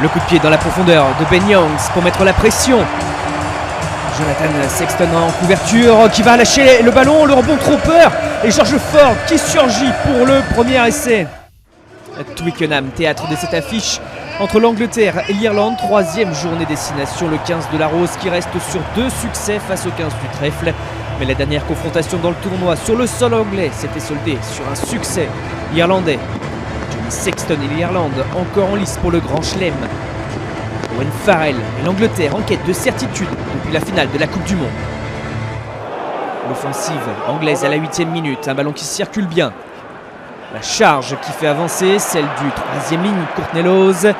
Le coup de pied dans la profondeur de Ben Youngs pour mettre la pression. Jonathan Sexton en couverture qui va lâcher le ballon, le rebond trompeur et George Ford qui surgit pour le premier essai. Twickenham, théâtre de cette affiche entre l'Angleterre et l'Irlande, troisième journée destination, le 15 de la Rose qui reste sur 2 succès face au 15 du Trèfle. Mais la dernière confrontation dans le tournoi sur le sol anglais s'était soldée sur un succès irlandais. Johnny Sexton et l'Irlande encore en lice pour le Grand Chelem. Owen Farrell et l'Angleterre en quête de certitude depuis la finale de la Coupe du Monde. L'offensive anglaise à la 8e minute, un ballon qui circule bien. La charge qui fait avancer, celle du 3e ligne, Courtney Lawes.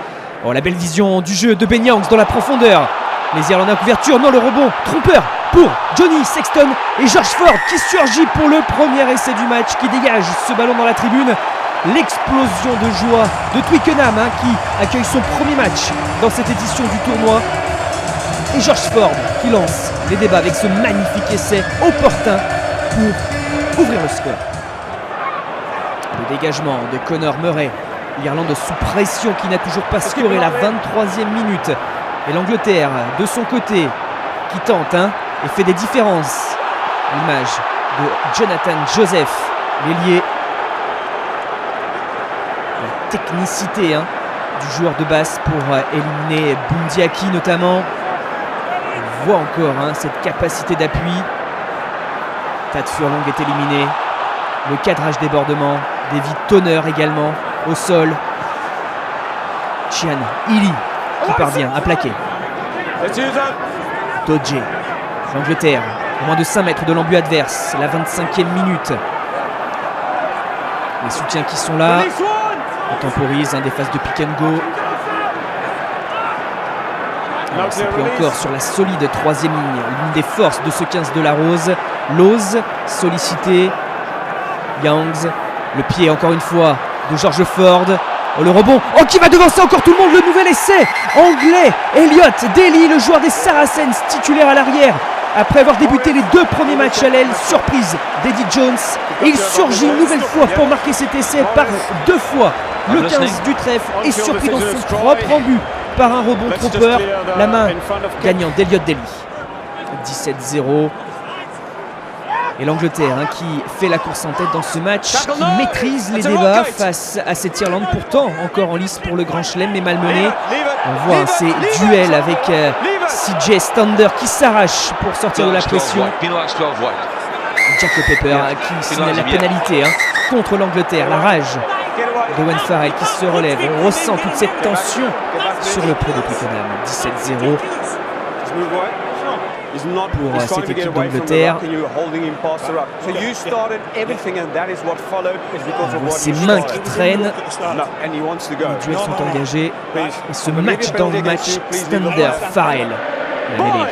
Oh, la belle vision du jeu de Ben Youngs dans la profondeur. Les Irlandais en couverture, non, le rebond trompeur pour Johnny Sexton et George Ford qui surgit pour le premier essai du match, qui dégage ce ballon dans la tribune. L'explosion de joie de Twickenham qui accueille son premier match dans cette édition du tournoi. Et George Ford qui lance les débats avec ce magnifique essai opportun pour ouvrir le score. Le dégagement de Conor Murray. L'Irlande sous pression qui n'a toujours pas scoré, la 23e minute. Et l'Angleterre de son côté qui tente et fait des différences. L'image de Jonathan Joseph, l'ailier. La technicité du joueur de basse pour éliminer Bundiaki notamment. On voit encore cette capacité d'appui. Tad Furlong est éliminé. Le cadrage débordement. David Toner également au sol. Cian Healy qui parvient à plaquer. Dodge. L'Angleterre à moins de 5 mètres de l'embut adverse. La 25e minute. Les soutiens qui sont là. On temporise des phases de pick and go. On s'appuie encore sur la solide 3e ligne. L'une des forces de ce 15 de la Rose. Lawes sollicité. Youngs. Le pied encore une fois de George Ford. Oh, le rebond. Oh, qui va devancer encore tout le monde. Le nouvel essai anglais. Elliot Daly, le joueur des Saracens, titulaire à l'arrière. Après avoir débuté les 2 premiers matchs à l'aile, surprise d'Eddie Jones. Et il surgit une nouvelle fois pour marquer cet essai par 2 fois. Le 15 du Trèfle est surpris dans son propre embut par un rebond trompeur. La main gagnante d'Elliot Daly. 17-0. Et l'Angleterre qui fait la course en tête dans ce match, qui maîtrise les débats face à cette Irlande, pourtant encore en lice pour le Grand Chelem mais malmenée. On voit ces duels avec CJ Stander qui s'arrache pour sortir de la pression. Jacob Pepper qui signale la pénalité contre l'Angleterre. La rage d'Owen Farrell qui se relève. On ressent toute cette tension sur le pré de Twickenham. 17-0. Pour cette équipe d'Angleterre. On voit ses mains qui traînent. Les duels sont engagés. Et ce match dans le match, Stander, Farrell. La mêlée.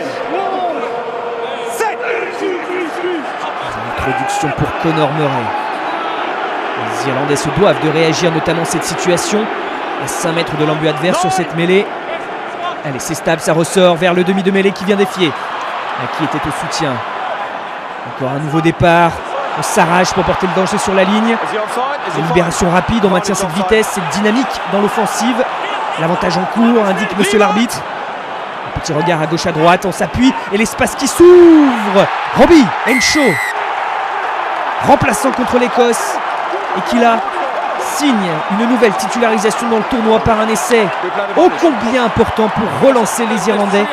Introduction pour Conor Murray. Les Irlandais se doivent de réagir, notamment cette situation. À 5 mètres de l'embut adverse sur cette mêlée. Allez, c'est stable, ça ressort vers le demi de mêlée qui vient défier. Qui était au soutien. Encore un nouveau départ. On s'arrache pour porter le danger sur la ligne. Une libération rapide, on maintient cette vitesse, cette dynamique dans l'offensive. L'avantage en cours, indique monsieur l'arbitre. Un petit regard à gauche à droite, on s'appuie et l'espace qui s'ouvre. Robbie Henshaw, remplaçant contre l'Écosse, et qui là signe une nouvelle titularisation dans le tournoi par un essai ô combien important pour relancer les Irlandais.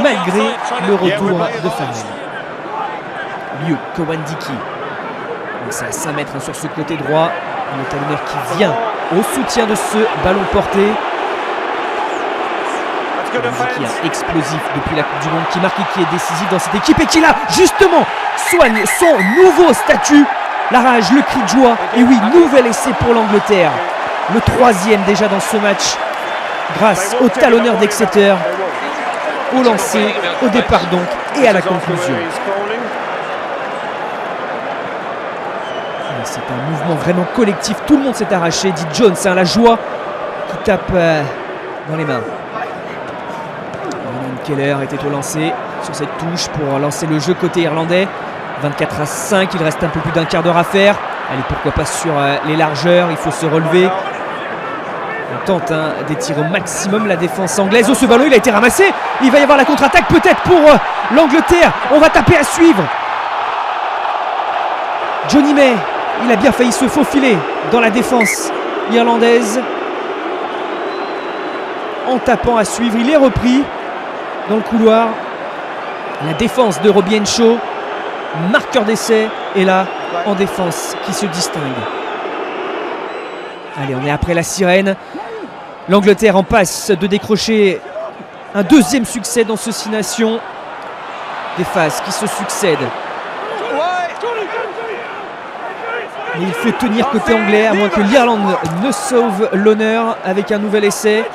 Malgré le retour de Farrell. Liu Kowandiki. C'est à 5 mètres sur ce côté droit. Le talonneur qui vient au soutien de ce ballon porté. Kowandiki, explosif depuis la Coupe du Monde, qui marque et qui est décisif dans cette équipe et qui là, justement, soigne son nouveau statut. La rage, le cri de joie. Et oui, nouvel essai pour l'Angleterre. Le 3e déjà dans ce match. Grâce au talonneur d'Exeter. Au lancer, au départ donc, et à la conclusion. C'est un mouvement vraiment collectif, tout le monde s'est arraché, dit Jones, la joie qui tape dans les mains. Keller était au lancer sur cette touche pour lancer le jeu côté irlandais. 24-5, il reste un peu plus d'un quart d'heure à faire. Allez, pourquoi pas sur les largeurs, il faut se relever. tente d'étirer au maximum la défense anglaise. Oh, ce ballon il a été ramassé. Il va y avoir la contre-attaque peut-être pour l'Angleterre. On va taper à suivre. Johnny May, il a bien failli se faufiler dans la défense irlandaise. En tapant à suivre, il est repris dans le couloir. La défense de Robbie Henshaw, marqueur d'essai, est là en défense qui se distingue. Allez, on est après la sirène. L'Angleterre en passe de décrocher un deuxième succès dans ce 6 Nations. Des phases qui se succèdent. Mais il faut tenir côté anglais, à moins que l'Irlande ne sauve l'honneur avec un nouvel essai.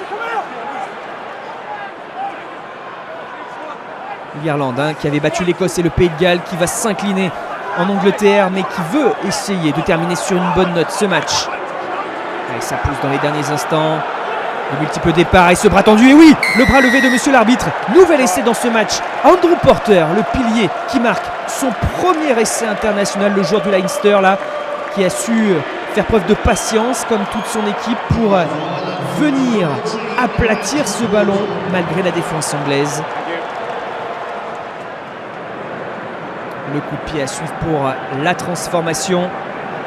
L'Irlande qui avait battu l'Écosse et le Pays de Galles, qui va s'incliner en Angleterre, mais qui veut essayer de terminer sur une bonne note ce match. Allez, ça pousse dans les derniers instants. De multiples départs et ce bras tendu. Et oui, le bras levé de monsieur l'arbitre. Nouvel essai dans ce match. Andrew Porter, le pilier, qui marque son premier essai international, le joueur du Leinster, là, qui a su faire preuve de patience, comme toute son équipe, pour venir aplatir ce ballon, malgré la défense anglaise. Le coup de pied à suivre pour la transformation.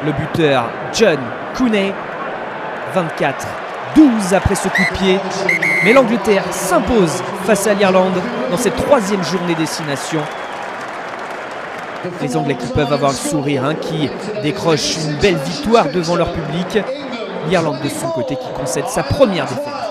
Le buteur John Cooney. 24-12 après ce coup de pied. Mais l'Angleterre s'impose face à l'Irlande dans cette troisième journée des 6 Nations. Les Anglais qui peuvent avoir le sourire, qui décrochent une belle victoire devant leur public. L'Irlande de son côté qui concède sa première défaite.